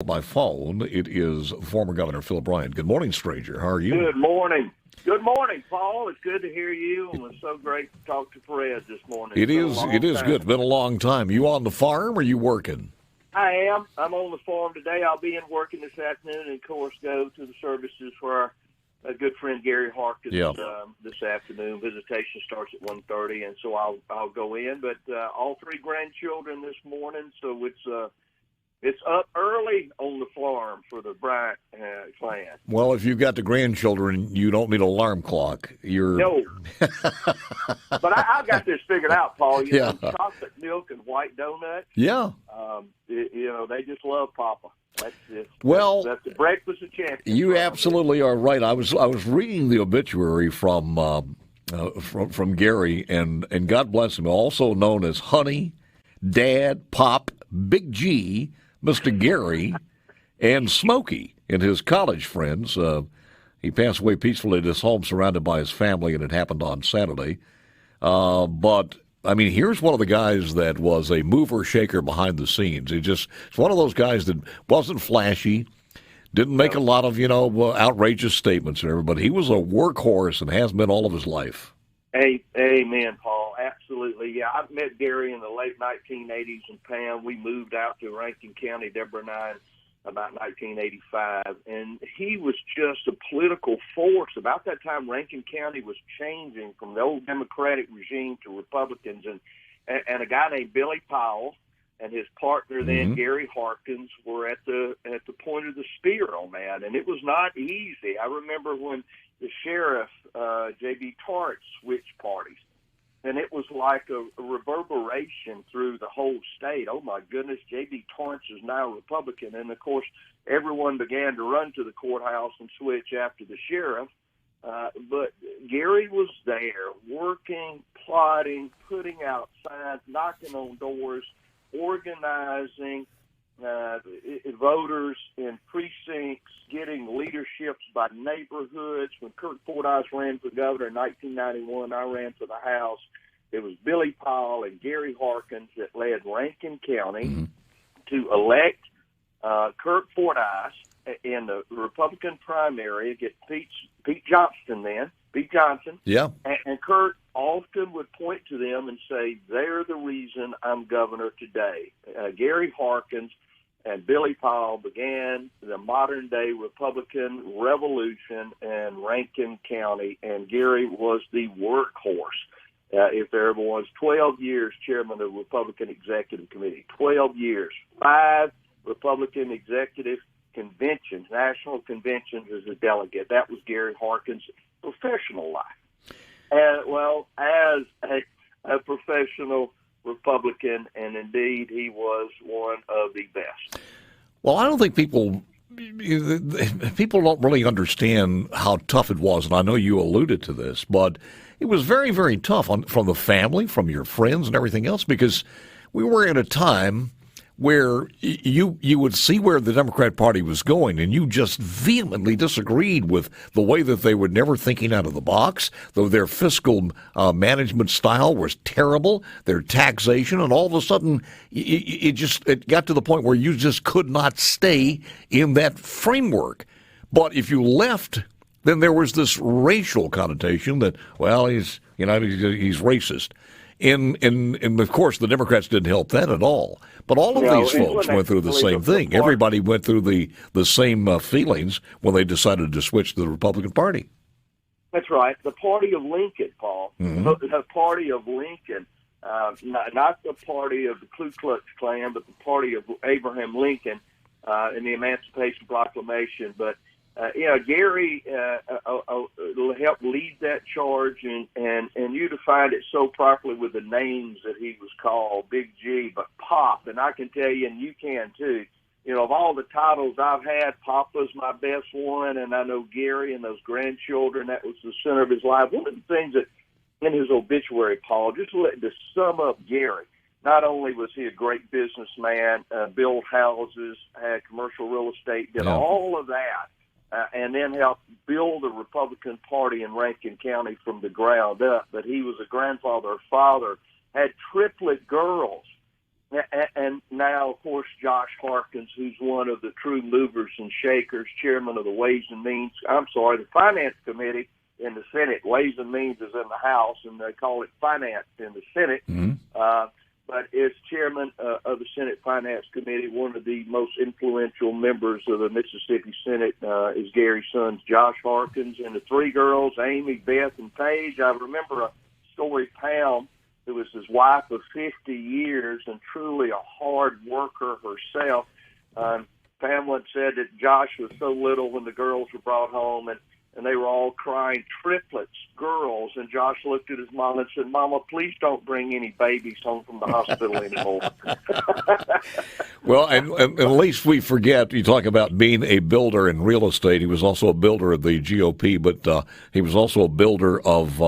By phone, it is former Governor Phil Bryant. Good morning, stranger. How are you? Good morning. Good morning, Paul. It's good to hear you, and it's so great to talk to Perez this morning. It is good. It's been a long time. You on the farm or you working? I am. I'm on the farm today. I'll be in working this afternoon and, of course, go to the services for our good friend Gary Harkins this afternoon. Visitation starts at 1:30, and so I'll go in. But all three grandchildren this morning, so it's up early on the farm for the Bryant clan. Well, if you've got the grandchildren, you don't need an alarm clock. No. But I've got this figured out, Paul. You know, chocolate milk and white donuts. Yeah. They just love Papa. That's the breakfast of champions. You absolutely are right. I was reading the obituary from Gary, and God bless him, also known as Honey, Dad, Pop, Big G, Mr. Gary, and Smokey, and his college friends. He passed away peacefully at his home, surrounded by his family, and it happened on Saturday. But I mean, here's one of the guys that was a mover shaker behind the scenes. It's one of those guys that wasn't flashy, didn't make a lot of outrageous statements and everything, but he was a workhorse and has been all of his life. Amen, Paul. Absolutely. Yeah, I met Gary in the late 1980s in Pam. We moved out to Rankin County, Deborah and I, in about 1985, and he was just a political force. About that time, Rankin County was changing from the old Democratic regime to Republicans, and a guy named Billy Powell and his partner then, Gary Harkins, were at the point of the spear on that, and it was not easy. I remember when the sheriff, J.B. Torrance, switched parties, and it was like a reverberation through the whole state. Oh, my goodness, J.B. Torrance is now Republican. And, of course, everyone began to run to the courthouse and switch after the sheriff. But Gary was there working, plotting, putting out signs, knocking on doors, organizing voters in precincts, getting leaderships by neighborhoods. When Kirk Fordyce ran for governor in 1991, I ran for the House. It was Billy Powell and Gary Harkins that led Rankin County to elect Kirk Fordyce in the Republican primary against Pete Johnson. Yeah. And Kirk often would point to them and say, they're the reason I'm governor today. Gary Harkins and Billy Powell began the modern-day Republican revolution in Rankin County, and Gary was the workhorse. If there ever was, 12 years chairman of the Republican Executive Committee, 12 years, 5 Republican Executive Conventions, national conventions as a delegate. That was Gary Harkins' professional life. And, well, as a professional Republican, and indeed he was one of the best. Well, I don't think people don't really understand how tough it was, and I know you alluded to this, but it was very, very tough from the family, from your friends and everything else, because we were in a time where you would see where the Democrat Party was going, and you just vehemently disagreed with the way that they were never thinking out of the box, though their fiscal management style was terrible, their taxation, and all of a sudden it got to the point where you just could not stay in that framework. But if you left, then there was this racial connotation that, well, he's racist. And of course, the Democrats didn't help that at all. But all of these folks went through the same thing. Everybody went through the same feelings when they decided to switch to the Republican Party. That's right. The party of Lincoln, Paul. The party of Lincoln, not the party of the Ku Klux Klan, but the party of Abraham Lincoln in the Emancipation Proclamation. But Gary helped lead that charge, and you defined it so properly with the names that he was called, Big G, but Pop. And I can tell you, and you can too, of all the titles I've had, Papa's my best one, and I know Gary and those grandchildren, that was the center of his life. One of the things that in his obituary, Paul, just to sum up Gary, not only was he a great businessman, built houses, had commercial real estate, did all of that, and then helped build the Republican Party in Rankin County from the ground up. But he was a grandfather, a father, had triplet girls, And now, of course, Josh Harkins, who's one of the true movers and shakers, chairman of the the Finance Committee in the Senate. Ways and Means is in the House, and they call it Finance in the Senate. Mm-hmm. But as chairman of the Senate Finance Committee, one of the most influential members of the Mississippi Senate is Gary's son, Josh Harkins, and the three girls, Amy, Beth, and Paige. I remember a story, Pam, who was his wife of 50 years and truly a hard worker herself. Pamela said that Josh was so little when the girls were brought home, and they were all crying, triplets, girls. And Josh looked at his mom and said, "Mama, please don't bring any babies home from the hospital anymore." Well, and at least we forget, you talk about being a builder in real estate. He was also a builder of the GOP, but he was also a builder of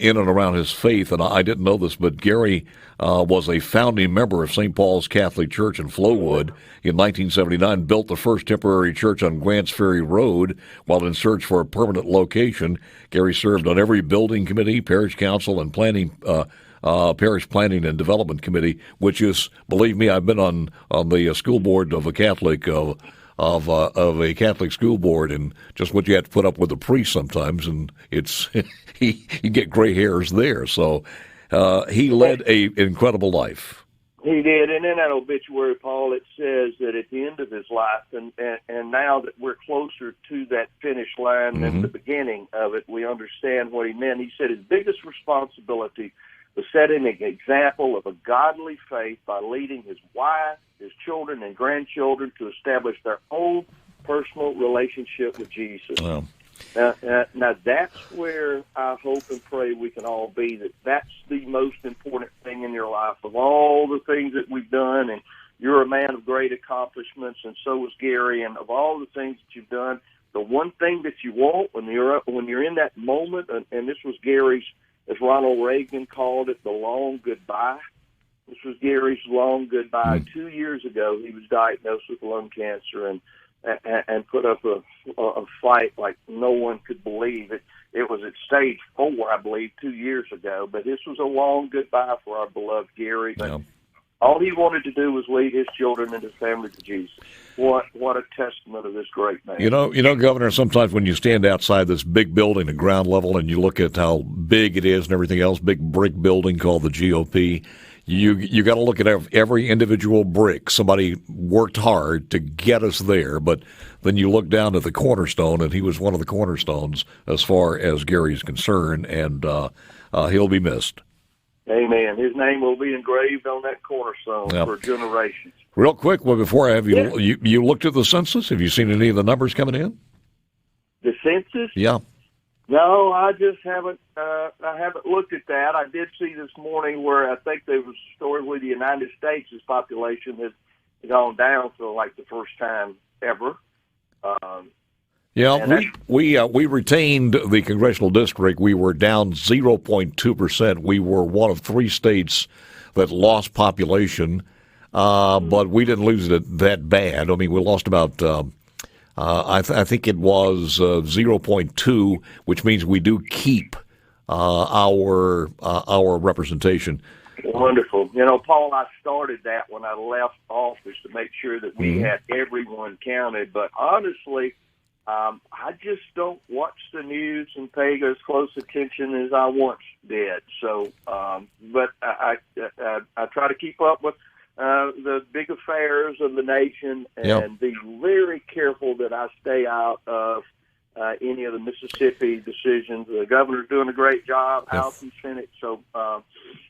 in and around his faith. And I didn't know this, but Gary was a founding member of St. Paul's Catholic Church in Flowood. In 1979, built the first temporary church on Grants Ferry Road while in search for a permanent location. Gary served on every building committee, parish council, and parish planning and development committee, which is, believe me, I've been on the school board of a Catholic of a Catholic school board, and just what you have to put up with the priest sometimes, and it's you get gray hairs there. So he led an incredible life. He did, and in that obituary, Paul, it says that at the end of his life, and now that we're closer to that finish line than the beginning of it, we understand what he meant. He said his biggest responsibility was setting an example of a godly faith by leading his wife, his children, and grandchildren to establish their own personal relationship with Jesus. Wow. Now that's where I hope and pray we can all be, that's the most important thing in your life. Of all the things that we've done, and you're a man of great accomplishments, and so is Gary, and of all the things that you've done, the one thing that you want when you're in that moment, and this was Gary's, as Ronald Reagan called it, the long goodbye. This was Gary's long goodbye. 2 years ago, he was diagnosed with lung cancer and put up a fight like no one could believe. It was at stage 4, I believe, 2 years ago. But this was a long goodbye for our beloved Gary. But all he wanted to do was lead his children and his family to Jesus. What a testament of this great man. You know, Governor, sometimes when you stand outside this big building at ground level and you look at how big it is and everything else, big brick building called the GOP, you got to look at every individual brick. Somebody worked hard to get us there, but then you look down at the cornerstone, and he was one of the cornerstones as far as Gary's concerned, and he'll be missed. Amen. His name will be engraved on that cornerstone for generations. Real quick, before I have you looked at the census? Have you seen any of the numbers coming in? The census? Yeah. No, I just haven't. I haven't looked at that. I did see this morning where I think there was a story where the United States' population has gone down for like the first time ever. We retained the congressional district. We were down 0.2%. We were one of 3 states that lost population, but we didn't lose it that bad. I mean, we lost about. I think it was 0.2, which means we do keep our representation. Wonderful. You know, Paul, I started that when I left office to make sure that we had everyone counted. But honestly, I just don't watch the news and pay as close attention as I once did. So, but I try to keep up with the big affairs of the nation and be very careful that I stay out of any of the Mississippi decisions. The governor's doing a great job, House and Senate, so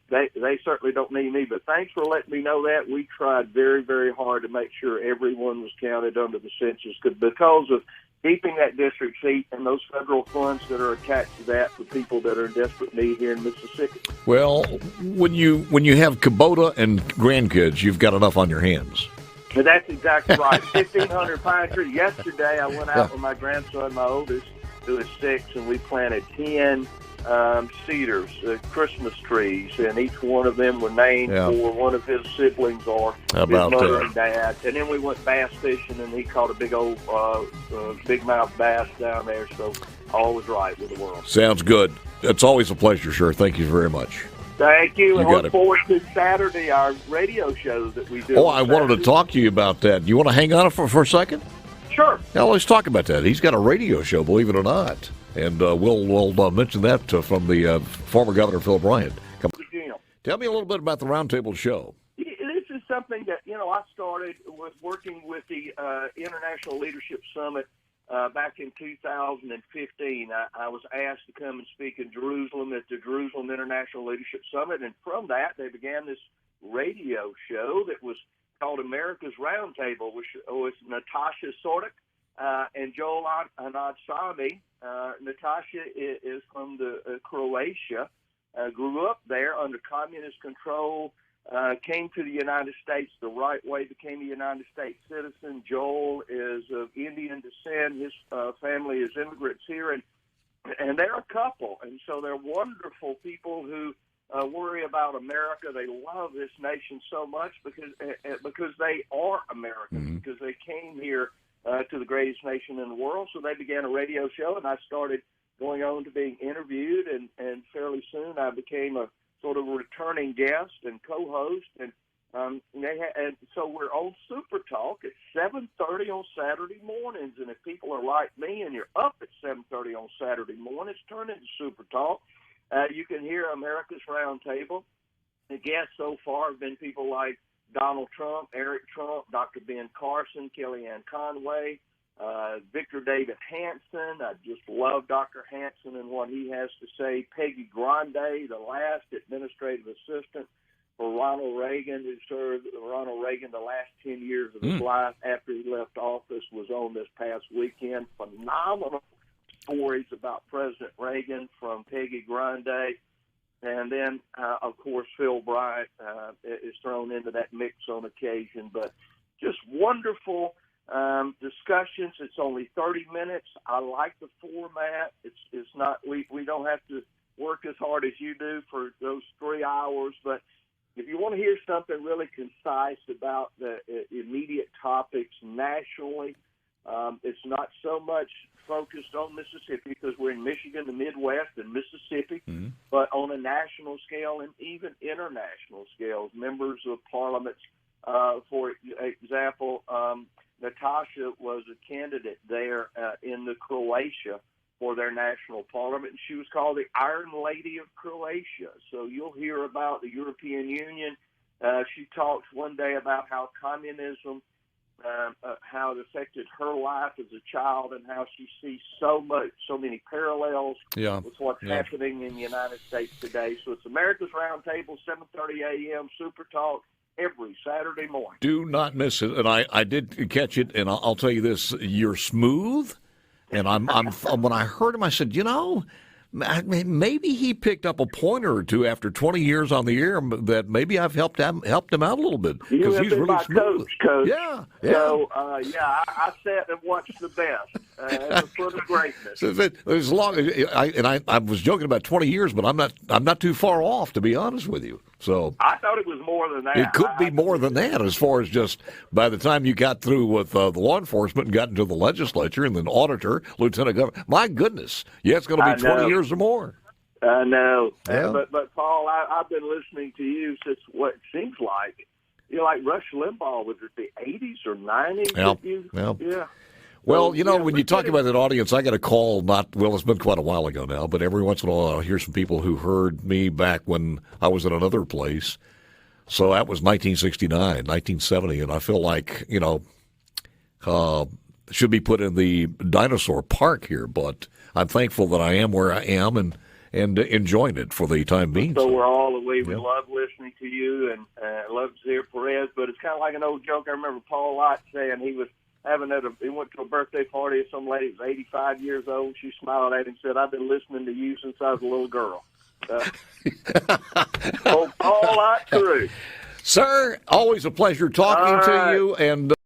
they certainly don't need me. But thanks for letting me know that. We tried very, very hard to make sure everyone was counted under the census because of keeping that district seat and those federal funds that are attached to that for people that are in desperate need here in Mississippi. Well, when you have Kubota and grandkids, you've got enough on your hands. That's exactly right. 1,500 pine trees. Yesterday, I went out with my grandson, my oldest, who is 6, and we planted 10 cedars, Christmas trees, and each one of them were named for one of his siblings or his mother and dad. And then we went bass fishing, and he caught a big old big-mouth bass down there, so all was right with the world. Sounds good. It's always a pleasure, sir. Thank you very much. Thank you, and got look it. forward to Saturday, our radio shows that we do. Oh, I wanted to talk to you about that. You want to hang on for a second? Sure. Yeah, let's talk about that. He's got a radio show, believe it or not. And we'll mention that from the former Governor Phil Bryant. Tell me a little bit about the Roundtable show. This is something that, I started with working with the International Leadership Summit back in 2015. I was asked to come and speak in Jerusalem at the Jerusalem International Leadership Summit, and from that they began this radio show that was called America's Roundtable, which was Natasha Sordik and Joel Anadsami. Natasha is from Croatia, grew up there under communist control, came to the United States the right way, became a United States citizen. Joel is of Indian descent. His family is immigrants here, and they're a couple. And so they're wonderful people who worry about America. They love this nation so much because they are Americans, because they came here to the greatest nation in the world. So they began a radio show, and I started going on to being interviewed, and fairly soon I became a sort of returning guest and co-host, and so we're on SuperTalk at 7:30 on Saturday mornings. And if people are like me and you're up at 7:30 on Saturday mornings, turn into SuperTalk. You can hear America's Roundtable. The guests so far have been people like Donald Trump, Eric Trump, Dr. Ben Carson, Kellyanne Conway, Victor David Hanson. I just love Dr. Hanson and what he has to say. Peggy Grande, the last administrative assistant for Ronald Reagan, who served Ronald Reagan the last 10 years of his life after he left office, was on this past weekend. Phenomenal stories about President Reagan from Peggy Grande. And then, of course, Phil Bryant is thrown into that mix on occasion. But just wonderful discussions. It's only 30 minutes. I like the format. It's not, we don't have to work as hard as you do for those 3 hours. But if you want to hear something really concise about the immediate topics nationally, it's not so much focused on Mississippi because we're in Michigan, the Midwest, and Mississippi, but on a national scale and even international scales. Members of parliaments, for example, Natasha was a candidate there in Croatia for their national parliament, and she was called the Iron Lady of Croatia. So you'll hear about the European Union. She talks one day about how communism, how it affected her life as a child, and how she sees so many parallels with what's happening in the United States today. So it's America's Roundtable, 7:30 a.m., SuperTalk, every Saturday morning. Do not miss it. And I did catch it, and I'll tell you this: you're smooth. And I'm when I heard him, I said, maybe he picked up a pointer or two after 20 years on the air that maybe I've helped him out a little bit because he's really smooth. Coach. Yeah. So I sat and watched the best at the foot of greatness. So as long as I was joking about 20 years, but I'm not too far off, to be honest with you. So I thought it was more than that. It could be more than that, as far as just by the time you got through with the law enforcement and got into the legislature and then auditor, lieutenant governor. My goodness, it's going to be 20 years or more. I know, Yeah. But Paul, I've been listening to you since what it seems like. Like Rush Limbaugh, was it the 80s or 90s? Yeah. Well, when you talk about that audience, I got a call, it's been quite a while ago now, but every once in a while I'll hear some people who heard me back when I was at another place. So that was 1969, 1970, and I feel like, should be put in the dinosaur park here, but I'm thankful that I am where I am and enjoying it for the time being. So we're all the way. We love listening to you and love to hear Perez, but it's kind of like an old joke. I remember Paul Lott saying he went to a birthday party of some lady who was 85 years old. She smiled at him and said, "I've been listening to you since I was a little girl." Paul Lott, true. Sir, always a pleasure talking to you, and